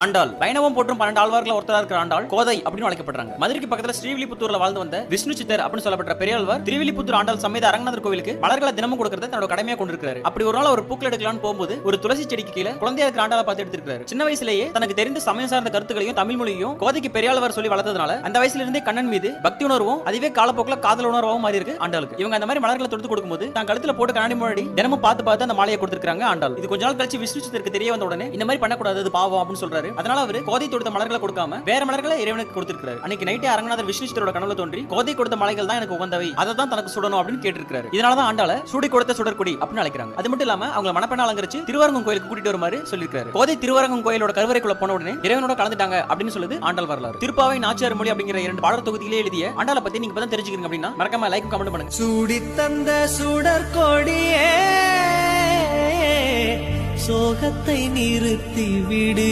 ஆண்டாள் வைணவம் போற்றும் 12 ஆழ்வார்கள் ஒருத்தரா இருக்கிற ஆண்டாள் கோதை அப்படின்னு அழைக்கப்படுறாங்க. மதுரைக்கு பக்கத்துல ஸ்ரீவில்லிபுத்தூர்ல வாழ்ந்து வந்த விஷ்ணு சித்தர் அப்படின்னு சொல்லப்பட்ட பெரியாழ்வார் திருவில்லிபுத்தூர் ஆண்டாள் சமேத அரங்கநாதர் கோவிலுக்கு மலர்களை தினமும் கொடுக்கறத தன்னோட கடமையா கொண்டிருக்காரு. அப்படி ஒரு நாள் ஒரு பூக்கள் எடுக்கலாம்னு போகும்போது ஒரு துளசி செடிக்கு கீழே குழந்தையா இருக்கிற ஆண்டாளை பார்த்து எடுத்திருக்காரு. சின்ன வயசுலேயே தனக்கு தெரிந்த சமயம் சார்ந்த கருத்துக்களையும் தமிழ் மொழியும் கோதைக்கு பெரியாழ்வார் சொல்லி வளர்த்ததுனால அந்த வயசுல இருந்தே கண்ணன் மீது பக்தி உணர்வும் அதுவே காலப்போக்கில் காதல் உணர்வாகவும் மாறி இருக்கு ஆண்டாளுக்கு. இவங்க அந்த மாதிரி மலர்களை தொடுத்து கொடுக்கும்போது தான் கழுத்துல போட்டு கண்ணாடி முன்னாடி தினமும் பார்த்து அந்த மாலையை கொடுத்திருக்காங்க ஆண்டாள். இது கொஞ்ச நாள் கழிச்சு விஷ்ணு சித்தருக்கு தெரிய வந்த உடனே இந்த மாதிரி பண்ணக்கூடாது, அது பாவம் அப்படின்னு சொல்றாரு. அதனால அவர் கோதை கொடுத்த மலர்களை கொடுக்காம வேற மலர்களை இறைவனுக்கு கொடுத்திருக்காரு. அன்னைக்கு நைட்டே அரங்கநாதர் விஷ்ணு சித்தரோட கனவுல தோன்றி கோதை கொடுத்த மலைகள் தான் எனக்கு உகந்தவை, அதை தான் தனக்கு சுடணும் அப்படின்னு கேட்டிருக்காரு. இதனாலதான் ஆண்டாள சூடி கொடுத்த சுடற்குடி அப்படின்னு அழைக்கிறாங்க. அது மட்டும் இல்லாம அவங்க மணப்பெண்ண அலங்கரிச்சு திருவரங்கம் கோயிலுக்கு கூட்டிட்டு வருமாறு சொல்லியிருக்காரு. கோதை திருவரங்கம் கோயிலோட கருவறைக்குள்ள போன உடனே இறைவனோட கலந்துட்டாங்க அப்படின்னு சொல்லுது ஆண்டாள் வரலாறு. திருப்பாவை நாச்சியார் மொழி அப்படிங்கிற 2 பாடல் தொகுதியிலே எழுதிய ஆண்டாளை பத்தி நீங்க இப்பதான் தெரிஞ்சுக்கிறீங்க அப்படின்னா மறக்காம லைக் கமெண்ட் பண்ணுங்க. சூடி தந்த சுடற்கொடியே சோகத்தை நிறுத்தி விடு.